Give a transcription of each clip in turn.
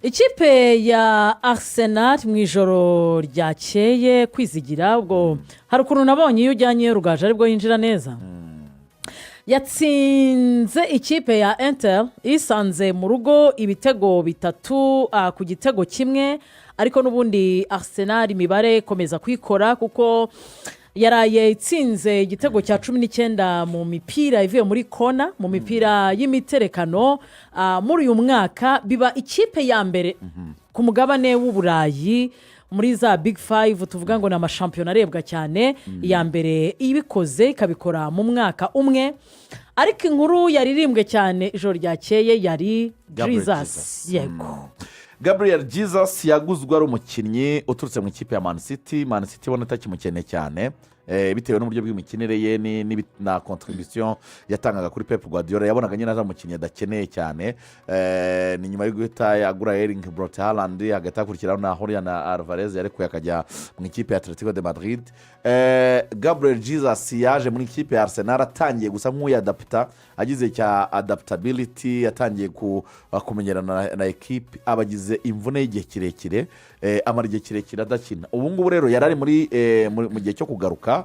ikipe ya Arsenal mu ijoro ryakeye kwizigira ubwo hari ukuntu nabonye iyo ujyanye rugaje aribwo yinjira neza yatsinze ikipe ya Inter isanze mu rugo ibitego 3 ku gitego kimwe ariko n'ubundi Arsenal imibare komeza kwikora kuko yaraye itsinze igitego cya 19 mu mipira ivuye muri kona mu mipira y'imiterekano muri uyu mwaka biba ikipe ya mbere ku mugabane w'uburayi muri za big 5 tuvuga ngo ni amashampiyona arebwa cyane iya mbere ibikoze ikabikora mu mwaka umwe ariko inkuru yaririmbwe cyane ijoro ryakeye yari Jesus yego Gabriel Jesus yaguzwe ari umukinnyi uturutse mu ikipe ya Man City ibona atakimukeneye cyane bitewe n'uburyo bw'imikinire ye na contribution yatangaga kuri Pep Guardiola yabonaga nyine azamukinnyi adakeneye cyane ni nyuma yo guhita yagura Erling Braut Haaland hagati akurikiraho na Julian Alvarez yarekuye akajya mu ikipe ya Atletico de Madrid Gabriel Jesus yaje muri ikipe ya Arsenal atangiye gusa nk'uyadapta agize cya adaptability yatangiye kumenyerana na equipe abagize imvune y'igihe kirekire amara igihe kirekire adakina ubu ngubu rero yarari mu gihe cyo kugaruka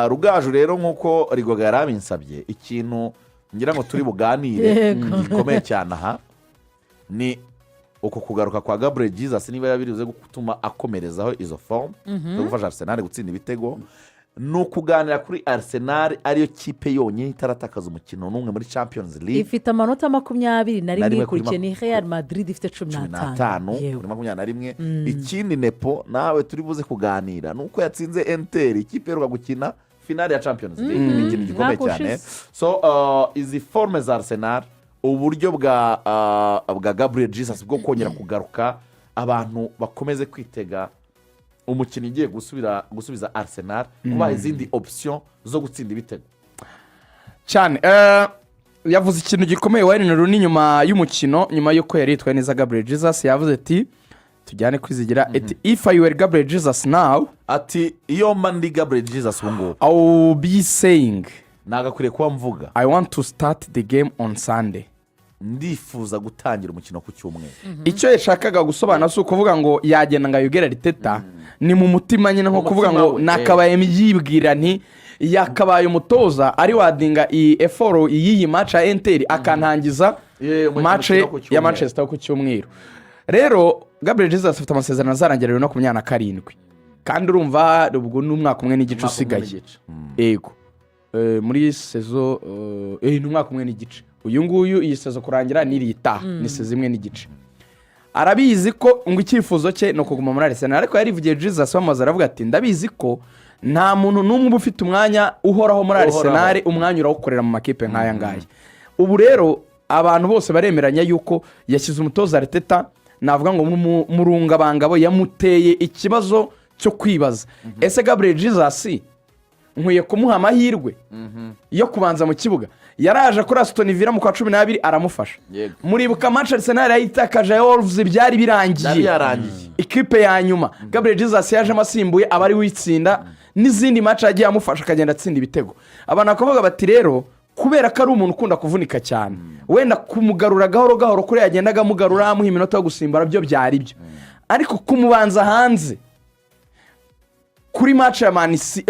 rugaju rero nk'uko rigoga yarabinsabye ikintu ngira ngo turi buganire gikomeye cyane aha ni uko kugaruka kwa Gabriel Jesus niba yabirize gutuma akomerezaho izo form zo gufasha Arsenal gutsinda ibitego no kuganira kuri Arsenal ariyo kipe yonyine itaratakaza umukino n'umwe muri Champions League ifite amanota 21 kuri ni Real Madrid ifite 15 kuri 21 ikindi nepo nawe turi buze kuganira nuko yatsinze Inter ikipe iheruka gukina finale ya Champions League ni ikintu gikomeye cyane so izi forme za Arsenal uburyo bwa Gabriel Jesus bwo kongera kugaruka abantu bakomeze kwitega umukinnyi ugiye gusubiza Arsenal kubaha izindi option zo gutsinda ibitego cyane yavuze ikintu gikomeye Wayne Rooney nyuma y'umukino nyuma yuko yari yitwaye neza Gabriel Jesus yavuze ati tujyane kwizigira if I were Gabriel Jesus now ati iyo mandi Gabriel Jesus ubungubu I will be saying nagakwiriye kuba mvuga I want to start the game on Sunday ndifuza gutangira umukino ku cyumweru icyo yashakaga gusobanura si ukuvuga ngo yagenda ngo ayugere Arteta ni mu mutima nyine nko kuvuga ngo nakabaye yibwira nti yakabaye umutoza ari wadinga iyi effort iyi match ya Inter akantangiza match ya Manchester ku cyumweru rero Gabriel Jesus afite amasezerano azarangira 2027 kandi urumva ubwo n'umwaka umwe n'igice usigaye yego muri sezo n'umwaka umwe n'igice uyu nguyu iyi sezo kurangira nirita ni sezo imwe n'igice arabizi ko ngo icyifuzo cye no kuguma muri Arsenal ariko yarivugiye Jesus bamaze aravuga ati ndabizi ko nta muntu n'umwe ufite umwanya uhoraho muri Arsenal umwanya urawukorera mu makipe nk'aya ngaya ubu rero abantu bose baremeranya yuko yashyize umutoza Arteta navuga ngo murunga bangabo yamuteye ikibazo cyo kwibaza ese Gabriel Jesus nkwiye kumuha amahirwe yo kubanza mu kibuga yaraje kuri Aston Villa mu kwa 12 aramufasha muribuka match Arsenal yayitakaje Wolves byari birangiye ikipe ya nyuma Gabriel Jesus yaje amasimbuye abari witsinda n'izindi match agiye amufasha akagenda atsinda ibitego abana kuvuga bati rero kubera ko ari umuntu ukunda kuvunika cyane wenda kumugarura gahoro gahoro kuri yagendaga mugarura amuha iminota yo gusimbara byo byari byo ariko kumubanza hanze kuri match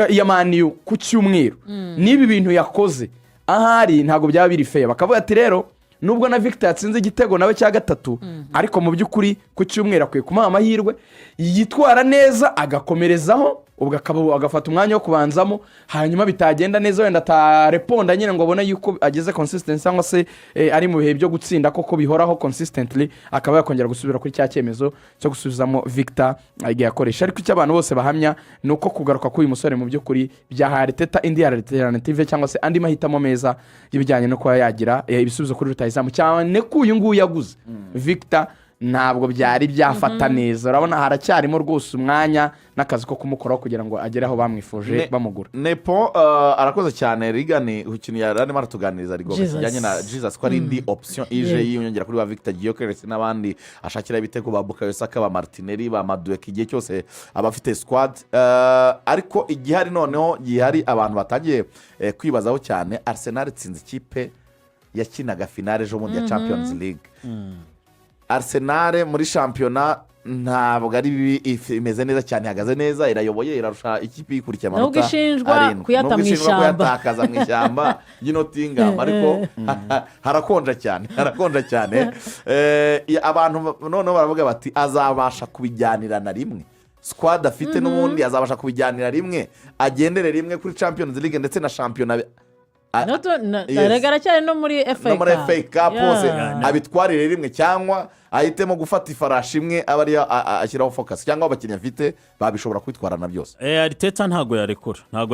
ya Man U ku cyumweru nibi bintu yakoze ahari ntago byaba biri fair bakavuga ati rero nubwo na Victor yatsinze igitego nawe cya gatatu ariko mu by'ukuri ku cyumweru akwiye kumuha amahirwe yitwara neza agakomerezaho ubwo agafata umwanya wo kubanzamo hanyuma bitagenda neza wenda atareponda nyine ngo abone yuko ageze consistency cyangwa se ari mu bihe byo gutsinda koko bihoraho consistently akaba yakongera gusubira kuri cya cyemezo cyo gusubizamo Victor agiye akoresha ariko icyo abantu bose bahamya ni uko kugaruka k'uyu musore mu by'ukuri byahaye Arteta indi alternative cyangwa se andi mahitamo meza y'ibijyanye no kuba yagira ibisubizo kuri rutayizamu cyane ko uyu nguyu yaguze Victor ntabwo byari byafata neza urabona haracyarimo rwose umwanya n'akazi ko kumukoraho kugira ngo agere aho bamwifuje bamugura nepo arakoze cyane rigani ikintu yararimo aratuganiriza kijyanye na Jesus ko ari indi option ije yiyongera kuri ba Victor Gyökeres n'abandi ashakira ibitego ba Bukayo Saka ba Martinelli ba Madueke igihe cyose abafite squad ariko igihari noneho gihari abantu batangiye kwibazaho cyane Arsenal itsinze ikipe yakinaga finale ejo bundi ya Champions League Arsenal muri shampiyona ntabwo ari imeze neza cyane, ihagaze neza, irayoboye, irarusha ikipe ikurikiye amanota nubwo ishinjwa kuyata mu ishyamba, kuyatakaza mu ishyamba y'inotingam, ariko harakonja cyane abantu noneho baravuga bati azabasha kubijyanira na rimwe, squad afite n'ubundi azabasha kubijyanira rimwe, agendere rimwe kuri Champions League ndetse na shampiyona aragara cyane no muri FA Cup hose abitwarire rimwe, cyangwa ahitemo gufata ifarashi imwe aba ariyo ashyiraho focus, cyangwa abakinnyi afite babishobora kwitwarana byose. Arteta ntabwo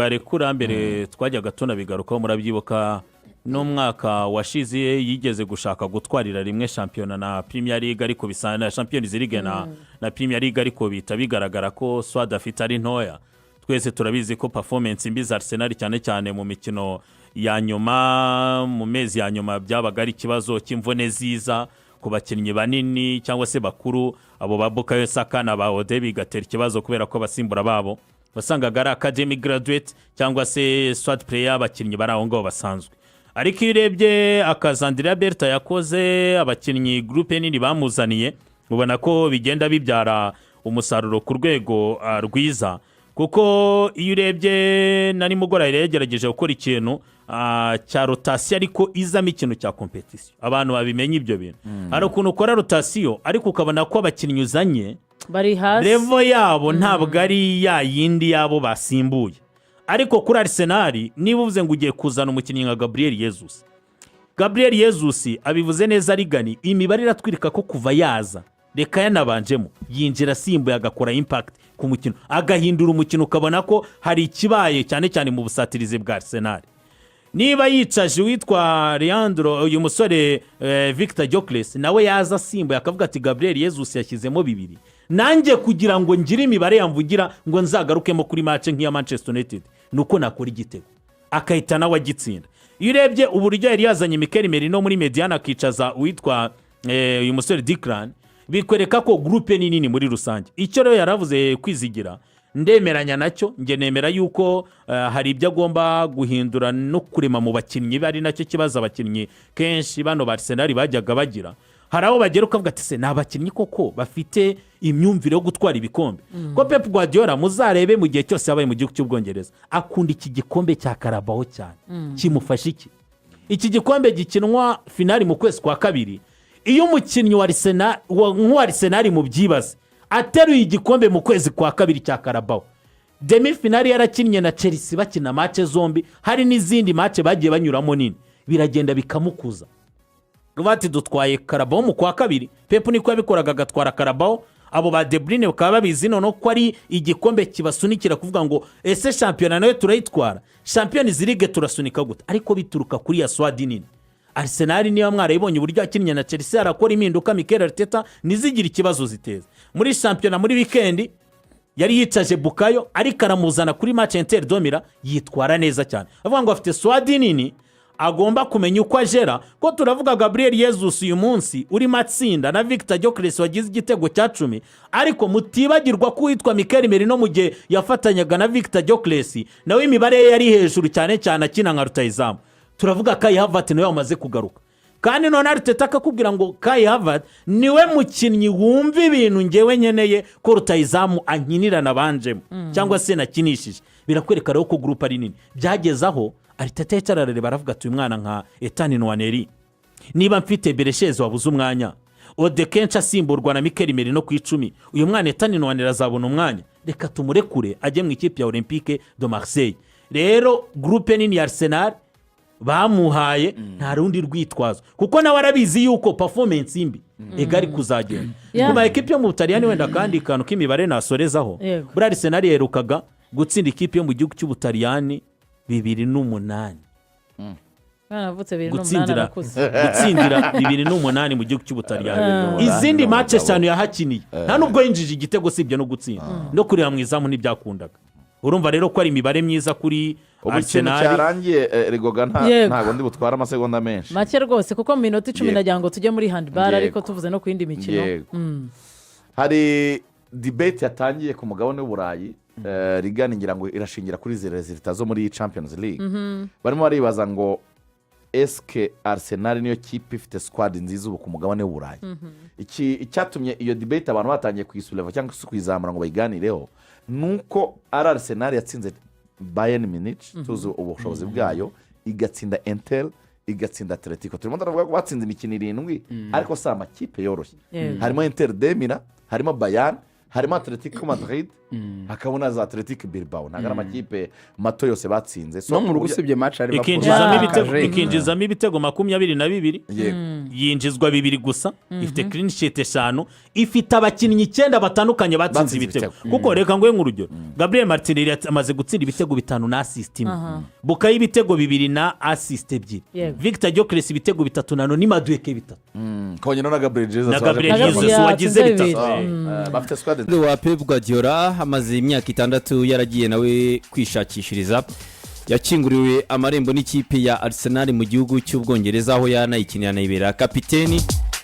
yarekura mbere twajyaga tunabigarukaho, murabyibuka n'umwaka washize yigeze gushaka gutwarira rimwe shampiyona na Premier League, ariko bisa na Champions League na Premier League, ariko bita bigaragara ko swad afite ari ntoya. Twese turabizi ko performance mbi za Arsenal cyane cyane mu mikino ya nyuma, mu mezi ya nyuma byabaga ari ikibazo cy'imvune ziza ku bakinnyi banini cyangwa se bakuru, abo ba Bukayo Saka na ba Ode, bigatera ikibazo kubera ko abasimbura babo wasangaga ari academy graduate cyangwa se swad player, abakinnyi bari aho ngaho basanzwe. Ariko iyo urebye akazi Andrea Berta yakoze, abakinnyi groupe nini bamuzaniye, ubona ko bigenda bibyara umusaruro ku rwego rwiza, kuko iyo urebye na nimugora yagerageje gukora ikintu cya rotasiyo, ariko izamo ikintu cya competition, abantu babimenye ibyo bintu. Hari ukuntu ukora rotasiyo ariko ukabona ko abakinnyi uzanye bari hasi, level yabo ntabwo ari ya yindi yabo basimbuye. Ariko kuri Arsenal niba uvuze ngo ugiye kuzana umukinnyi nka Gabriel Jesus abivuze neza, arigani imibare iratwirika ko kuva yaza reka yanabanjemo yinjira asimbuye agakora impact ku mukino, agahindura umukino, ukabona ko hari ikibaye cyane cyane mu busatirizi bwa Arsenal. Niba yicaje witwa Leandro, uyu musore Victor Gyökeres, nawe yaza asimbuye akavuga ati Gabriel Jesus yashyizemo 2, nanjye kugira ngo ngire imibare yamvugira ngo nzagarukemo kuri match nk'iya Manchester United, nuko nakora igitego akahita nawe agitsinda. Iyo urebye uburyo yari yazanye Mikel Merino muri Mediana akicaza witwa uyu musore Declan, bikwereka ko groupe nini muri rusange. Icyo rero yaravuze kwizigira, ndemeranya nacyo, nge nemera yuko hari ibyo agomba guhindura no kurema mu bakinnyi, bari nacyo kibazo abakinnyi kenshi bano ba Arsenal bajyaga bagira. Hari aho bagera ukavuga ati se n'abakinnyi koko bafite imyumvire yo gutwara ibikombe. Ko Pep Guardiola muzarebe mu gihe cyose yabaye mu gihugu cy'Ubwongereza, akunda iki gikombe cya Carabao cyane. Kimufasha iki gikombe gikinwa finali mu kwezi kwa kabiri. Iyo umukinnyi wa Arsenal mu byibaze ateruye igikombe mu kwezi kwa kabiri cya Carabao, demi finali yarakinnye na Chelsea bakina match zombi, hari n'izindi match bagiye banyuramo nini, biragenda bikamukuza. Rubati dutwaye Carabao mu kwa kabiri, Pep niko yabikoraga, agatwara Carabao, abo ba De Bruyne bakaba babizi noneho ko ari igikombe kibasunikira kuvuga ngo ese shampiyona nayo turayitwara, Champions League turasunika gute, ariko bituruka kuri ya swad nini. Arsenal niyo mwarayibonye uburyo akinnye na Chelsea, arakora impinduka Mikel Arteta nizigira ikibazo ziteza. Muri shampiyona muri weekend yari yicaje Bukayo, ariko aramuzana kuri match Inter Domira, yitwara neza cyane. Avuga ngo afite swad nini, agomba kumenya uko ajera. Ko turavuga Gabriel Jesus uyu munsi uri matsinda na Victor Gyökeres wagize igitego cya 10, ariko mutibagirwa ko witwa Mikel Merino mu gihe yafatanyaga na Victor Gyökeres, nawe imibare ye yari hejuru cyane cyane akina nka rutayizamu. Turavuga Kai Havertz nawe wamaze kugaruka, kandi none Arteta akakubwira ngo Kai Havertz niwe mukinnyi wumva ibintu ngewe nkeneye ko rutayizamu ankinira nabanjemo cyangwa se nakinishije. Birakwereka rero ko groupe ari nini. Byagezaho Arteta yicararere baravuga ati uyu mwana nka Ethan Nwaneri, niba mfite Bereshez wabuze umwanya, Ode kenshi asimburwa na Mikel Merino ku 10, uyu mwana Ethan Nwaneri azabona umwanya, reka tumurekure ajye mu ikipe ya Olympique de Marseille. Rero groupe nini ya Arsenal bamuhaye nta rundi rwitwazo, kuko nawe arabizi yuko performance imbi egari kuzagenda. Kuma ekipe yo mu Butaliyani wenda kandi kantu k'imibare nasorezaho, buri Arsenal yerukaga gutsinda ikipe yo mu gihugu cy'Ubutaliyani 2008. Gutsindira 2008 mu gihugu cy'Ubutaliyani. Izindi match cyane yahakiniye nta nubwo yinjije igitego sibyo no gutsinda no kurira mu izamu ntibyakundaga. Urumva rero ko ari imibare myiza kuri Arsenal. Cyarangiye Rigoga ntago ndi butwara amasegonda menshi make rwose, kuko mu minota 10 nagira ngo tujye muri handball, ariko tuvuze no ku yindi mikino. Hari debate yatangiye ku mugabane w'Uburayi, rigana ngira ngo irashingira kuri zile zitazo muri Champions League. Barimo baribaza ngo esike Arsenal niyo kipe ifite squad nziza ubu ku mugabane w'uburayi. Icyatumye iyo debate abantu batangiye kuyisureva cyangwa se kuyizamura ngo bayiganireho nuko ari Arsenal yatsinze Bayern Munich tuzi ubushobozi bwayo, igatsinda Inter, igatsinda Atletico. Turimo turavuga ko batsinze imikino 7 ariko si amakipe yoroshye. Harimo Inter de Milan, harimo Bayern, harimo Atletico Madrid, hakabona za Atletico Bilbao. Ntabwo ari amakipe mato yose batsinze. No mu rugo usibye match harimo ikinjizamo ibitego 22 yinjizwa 2 gusa, ifite clean sheet 5, ifite abakinnyi 9 batandukanye batsinze ibitego. Kuko reka ngoye nk'urugero, Gabriel Martinelli amaze gutsinda ibitego 5 na assist imwe, Bukayo ibitego 2 na assist 2, Victor Gyökeres ibitego 3 na Noni Madueke 3, kongera na Gabriel Jesus wagize 3. Bafite squad wa Pep Guardiola amaze imyaka 6 yaragiye nawe kwishakishiriza, yakinguriwe amarembo n'ikipe ya Arsenal mu gihugu cy'Ubwongereza aho yanayikinira nayibera kapiteni,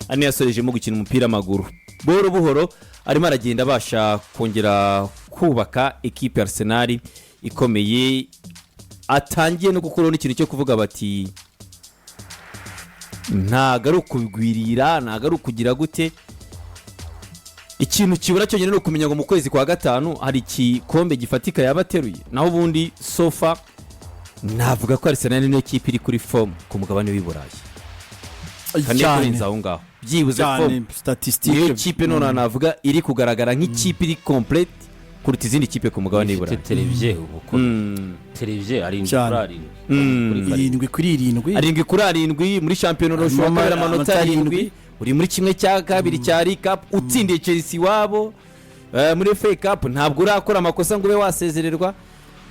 ane yasojejemo gukina umupira w'amaguru. Buhoro buhoro arimo aragenda abasha kongera kubaka ekipe Arsenal ikomeye, atangiye no gukora n'ikintu cyo kuvuga bati ntago ari ukugwirira, ntago ari ukugira gute. Ikintu kibura cyo nyine no kumenya ngo mu kwezi kwa gatanu hari igikombe gifatika yabateruye, naho ubundi sofa navuga ko Arsenal niyo kipe iri kuri form ku mugabane w'Iburayi. Kandi kurenza aho ngaho byibuze form statistique iyo kipe none navuga iri kugaragara nk'ikipe iri complete kuruta izindi kipe ku mugabane w'Iburayi. Televiziyo uko televiziyo ari arindwi kuri arindwi muri championnat ushobora amanota 7 uri muri kimwe cya kabiri cya recap utsindiye Chelsea wabo muri FA Cup, ntabwo urakora amakosa ngo ube wasezererwa.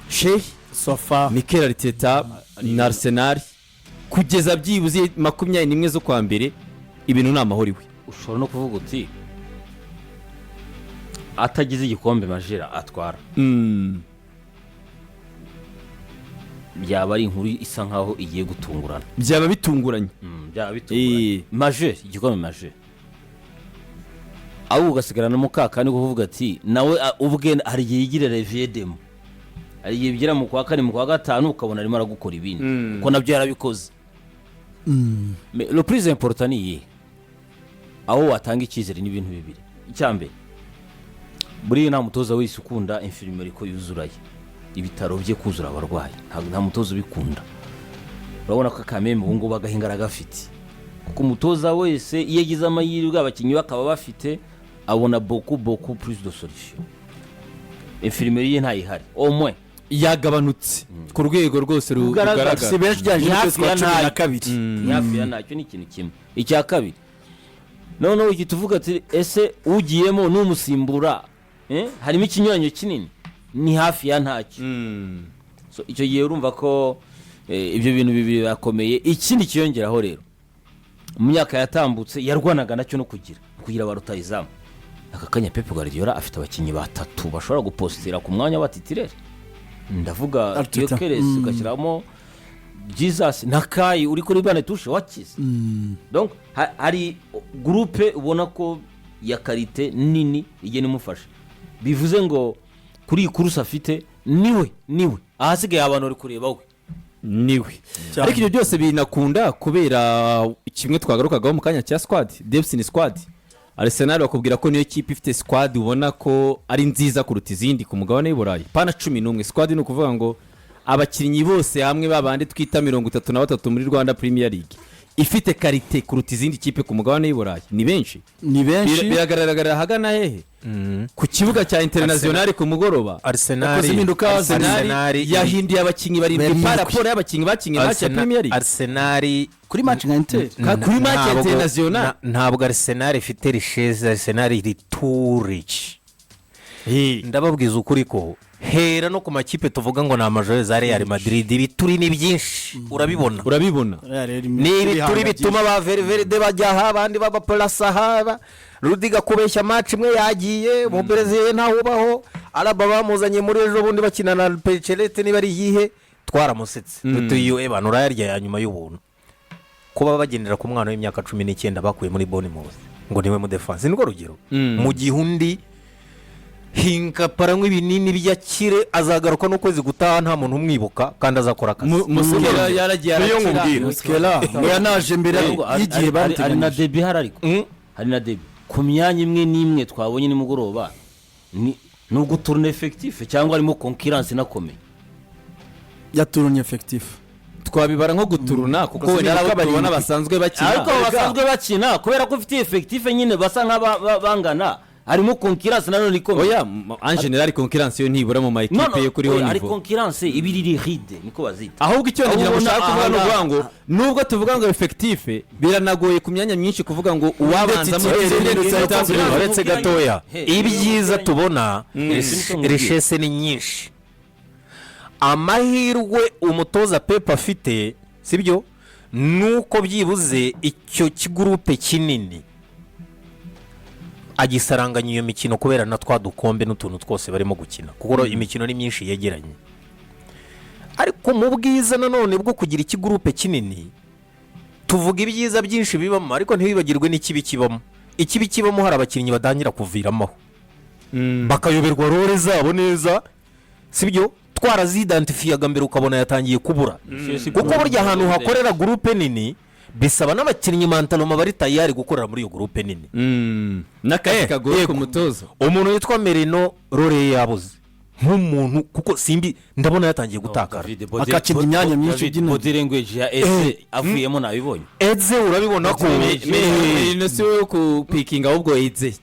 Sheikh Sofa Mikel Arteta na Arsenal kugeza byibuze 21 zo kwa mbere ibintu namahori we. ushobora no kuvuga uti atagize igikombe majira atwara, byaba ari inkuru isa nkaho igiye gutungurana, byaba bitunguranye. Maje igikombe maje aho ugasigarana mukaka ni kuvuga ati nawe ubwe hari igihe yigira reviedem, hari igihe bigira mu kwa kane mu kwa gatanu ukabona arimo aragukora ibindi uko nabyo yarabikoze. Le plus important ni aho watanga icyizere n'ibintu bibiri. Icyambere buri nta mutoza wese ukunda infirmerie ko yuzuraye ibitaro bye kuzura abarwayi, nta mutoza ubikunda. Urabona ko Kamembe ubu ngubu agahingara gafite, kuko umutoza wese iyo yagize amahirwe abakinnyi bakaba bafite abona beaucoup plus de solution. Infirmerie ye ntayihari au moins yagabanutse ku rwego rwose rugaragara. Si benshi byaje hafi ya 12 hafi ya nacyo ni ikintu kimwe. Icya kabiri none ugiye tuvuga ati ese ugiyemo n'umusimbura harimo ikinyuranyo kinini, ni hafi ya ntacyo. So icyo gihe urumva ko ibyo bintu bibiri bakomeye. Ikindi kiyongeraho rero mu myaka yatambutse yarwanaga nacyo no kugira barutayizamu. Aka kanya Pep Guardiola afite abakinnyi 3 bashobora gupostera ku mwanya wa titirere. Ndavuga Gyökeres ugashyiramo Jesus na Kai uri kuri bane tushe wakize. Donc hari groupe ubona ko ya karite nini igene mufasha, bivuze ngo kuri kurusa afite niwe ahasigaye abantu uri kureba we niwe. Ariko ibyo byose binakunda kubera kimwe twagarukaga mu kanya cya squad, Depth squad. Arsenal bakubwira ko niyo kipe ifite squad ubona ko ari nziza kuruta izindi ku mugabane w'Iburayi. Pana 11 squad ni ukuvuga ngo abakinnyi bose hamwe babandi twita 33 muri Rwanda Premier League ifite karite kuruta izindi kipe ku mugabane w'Iburayi. Ni benshi biragaragara hagana hehe ku kibuga cya International ku mugoroba. Arsenal yahindiye abakinnyi bari par rapport y'abakinnyi bakinnye match ya Premier League. Arsenal kuri match nka Inter kuri match ya International ntabwo Arsenal ifite richesse, Arsenal iri too rich. Ndababwiza ukuri ko hera no ku makipe tuvuga ngo na major za Real Madrid bituri ni byinshi urabibona ni bituri bituma ba Valverde bajya abandi baba Plasa haba Rudiga kubeshya match imwe yagiye mu Brazil ntaho ubaho, Alaba bamuzanye muri ejo bundi bakina na Pechelete niba ari yihe twaramusetse tutuyo abantu urayarya ya nyuma y'ubuntu kuba bagendera ku mwana w'imyaka 19 bakuye muri Bournemouth ngo niwe mu defense niko rugero mu gihe undi hinga paranywa ibinini by'akire azagaruka n'ukwezi gutaha nta muntu umwibuka kandi azakora akazi. Muskera yaragiye niyo nkubwira Muskera yanaje mbere y'igihe hari na bateganyije. debi hari ariko hari na debi ku myanya imwe n'imwe twabonye nimugoroba ni uguturuna efekitife cyangwa harimo konkiransi inakomeye yaturunye effectif. twabibara nko guturuna kuko wenda ari abo tubona basanzwe bakina ariko basanzwe bakina kubera ko ufite efekitife nyine basa nk'abangana harimo konkiransi nanone ikomeye. oya en general concurrence yo ntibura mu mayikipe yo kuri ho hari niveau. konkiransi ibiri ride niko bazita. ahubwo icyo ngira ngo Ahubwo ushaka kuvuga aha- n'uvuga ngo nubwo tuvuga ngo effective biranagoye ku myanya myinshi kuvuga ngo uwabanza mu uretse gatoya ibyiza tubona rishese ni nyinshi. Amahirwe umutoza Pepe afite sibyo nuko byibuze icyo kigurupe kinini agisaranganya iyo mikino kubera na twa dukombe n'utuntu twose barimo gukina kuko imikino ni myinshi yegeranye. Ariko mu bwiza nanone bwo kugira ikigurupe kinini tuvuga ibyiza byinshi bibamo ariko ntibibagirwe n'ikibi kibamo. Ikibi kibamo hari abakinnyi badangira kuviramo bakayoberwa role zabo neza sibyo twarazidantifiyaga mbere ukabona yatangiye kubura kuko burya ahantu hakorera gurupe nini bisaba n'abakinnyi mantaloma bari tayari gukorera muri iyo gurupe nini. n'akazi kagoye ku mutoza. Umuntu witwa Merino role yabuze nk'umuntu kuko simbi ndabona yatangiye gutakara akakina imyanya myinshi by'intoki. body language ya ese avuyemo nabibonye. Edze urabibona ko Merino si we kupikinga ahubwo Edze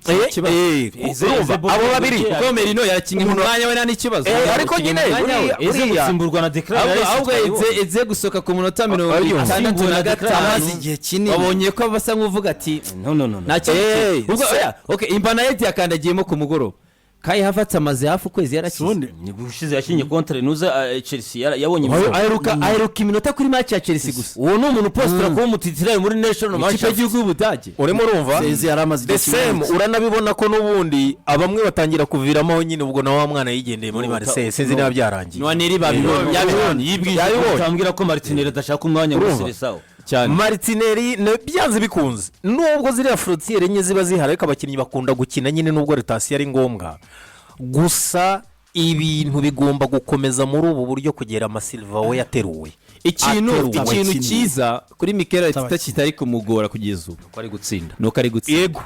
urumva abo babiri kuko Merino yakinye mu mwanya we nta n'ikibazo ariko nyine ese gusimburwa na declare ahubwo Edze gusoka ku munota 65 igihe kinini babonye ko basa nk'uvuga ati no nta kintu ubwo okay imbanayeti yakandagiyemo ku mugoroba Kai Havertz amaze hafi ukwezi yarakize. ni gushize yakinye contre nuza Chelsea yabonye aheruka iminota kuri match ya Chelsea gusa. uwo ni umuntu postera ko mutitiraye muri national match ikipe y'igihugu y'Ubudage. urimo urumva Sezi yaramaze igihe same uranabibona ko n'ubundi abamwe batangira kuviramo nyine ubwo na wa mwana yigendeye muri Marseille sinzi niba byarangiye. Nwaneri babibonye yabibonye yibwije tambwira ko Martinelli adashaka umwanya muri Seleção cyane. Martinelli byanze bikunze nubwo ziriya frontiere enye ziba zihari ariko abakinnyi bakunda gukina nyine nubwo rotation ari ngombwa gusa ibintu bigomba gukomeza muri ubu buryo kugera Silva we yateruwe. Ikintu cyiza kuri Mikel Arteta kitari kumugora kugeza ubu ko ari gutsinda nuko ari gutsinda. Yego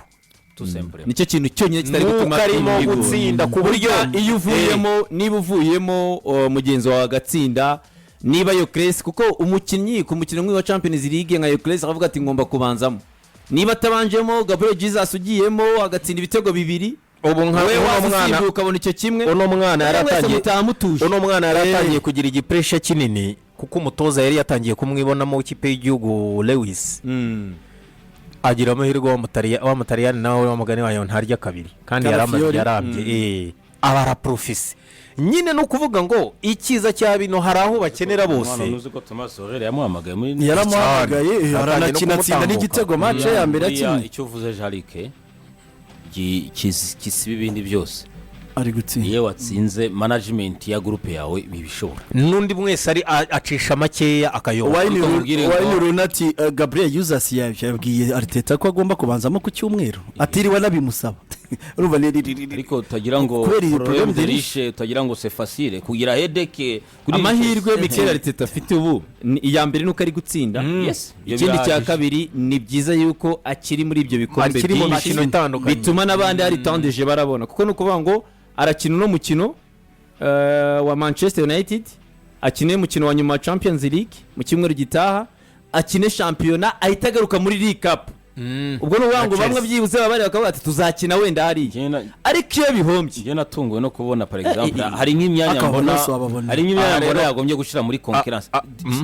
nicyo kintu cyonyine kitari gutuma karimo gutsinda ku buryo iyo uvuyemo niba uvuyemo mugenzi wawe agatsinda niba yo Crest kuko umukinnyi ku mukino wa Champions League nka yo Crest avuga ati ngomba kubanzamo niba atabanjemo Gabriel Jesus ugiyemo agatsinda ibitego bibiri ubu nka mwana ukabona icyo kimwe uno mwana yaratangiye Eh. kugira igipresha kinini kuko umutoza yari yatangiye kumwibonamo ikipe y'igihugu Lewis agira amahirwe wa Mutaliyani nawe w'amugani wayo ntarya kabiri kandi yarambye abara profisi nyine no kuvuga ngo ikiza cya bino hari aho bakenera bose. nuzi ko Thomas Sorel yamuhamagaye muri yaramuhamagaye aranakina atsinda n'igitego match ya mbere yakinnye. icyo uvuze Jarike kisiba ibindi byose ari gutsinda iyo watsinze management ya groupe yawe bibishobora n'undi mwese ari acisha makeya akayoba. wayini runati Gabriel Jesus yabwiye Arteta ko agomba kubanzamo ku cyumweru atiriwe nabimusaba urumva ariko utagira ngo problème de riche utagira ngo c'est facile kugira headache kuri amahirwe Mikel Arteta afite ubu iya mbere nuko ari gutsinda. Yes ikindi cya kabiri ni byiza yuko akiri muri ibyo bikombe byinshi bituma n'abandi hari tandeje barabona kuko nukuvuga ngo arakina no mukino wa Manchester United akine mukino wa nyuma wa Champions League mu cyumweru gitaha akine championnat ahita agaruka muri League Cup. ubwo n'ubango bamwe byibuze babari bakavuga ati tuzakina wenda hari ariko iyo bihombye je natunguwe no kubona par exemple hari nk'imyanya mbona yagombye gushira muri concurrence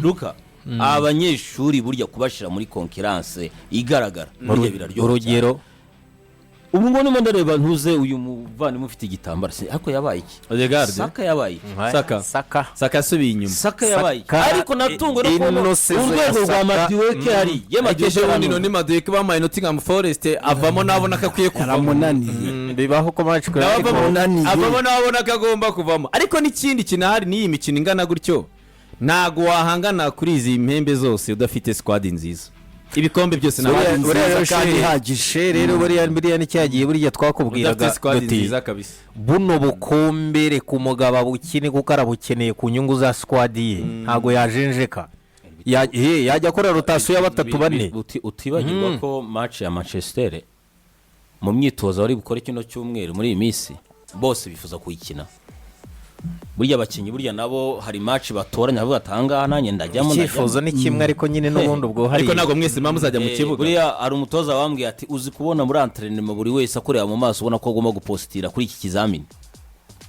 Luka abanyeshuri burya kubashira muri concurrence igaragara burya biraryoha urugero ubu ngo nimo ndareba ntuze uyu muvani mufite igitambara hako yabaye iki Odegaard Saka yabaye Saka subiye inyuma Saka yabaye ariko natungo no kubona urwego rwa Madiweke hari yemakeshe ubundi none Madiweke bamaye Nottingham Forest avamo nabona ko akwiye kuvamo bibaho ko match ko avamo nabona ko agomba kuvamo ariko n'ikindi kinahari ni imikino ingana gutyo ntago wahangana kuri izi impembe zose udafite squad nziza ibikombe byose buriya nziza rero kandi sheri, ihagije. rero buriya n'icyagiye buriya twakubwiraga duti buno bukombe reka umugabo abukine kuko arabukeneye ku nyungu za squad ye ntabwo yajenjeka yajya akora rotasiyo ya batatu bane. utibagirwa ko match ya Manchester mu myitozo bari bukore kino cyumweru muri iyi minsi bose bifuza kuyikina. Burya abakinnyi burya nabo hari match batoranya bavuga atanga nanjye ndajyamo icyifuzo ni kimwe ariko nyine n'ubundi ubwo hari ariko ntabwo mwese muzajya mu kibuga. Buriya ari umutoza wambwiye ati uzi kubona muri entraînement buri wese akorera mu maso ubona ko agomba gupostira kuri iki kizamini.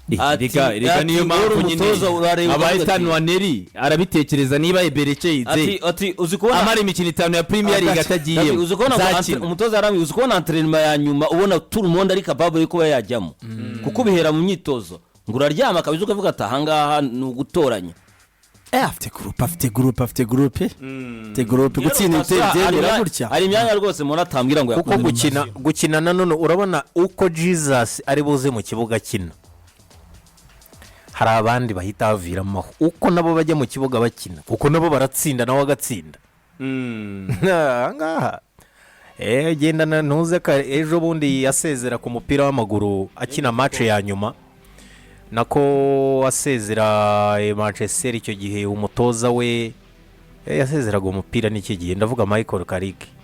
Reka niyo mpamvu nyine abayitanu wa Neri arabitekereza niba Ebereke yize ati uzi kubona amara imikino 5 ya Premier League atagiye uzi kubona umutoza yarambiye uzi kubona entraînement ya nyuma ubona tout le monde ari capable yo kuba yajyamo kuko bihera mu myitozo ngo uraryama kabisa ukavuga ati ahangaha ni ugutoranya. afite groupe gutsinda ibitego gutya. Hari imyanya rwose umuntu atambwira ngo kuko gukina nanone urabona uko Jesus ari buze mu kibuga kina hari abandi bahita baviramo uko nabo bajya mu kibuga bakina kuko nabo baratsinda nawe agatsinda ahangaha genda ntuze ka ejo bundi yasezera ku mupira w'amaguru akina match ya nyuma nako asezera Manchester icyo gihe umutoza we yasezeraga umupira n'iki gihe ndavuga Michael Carrick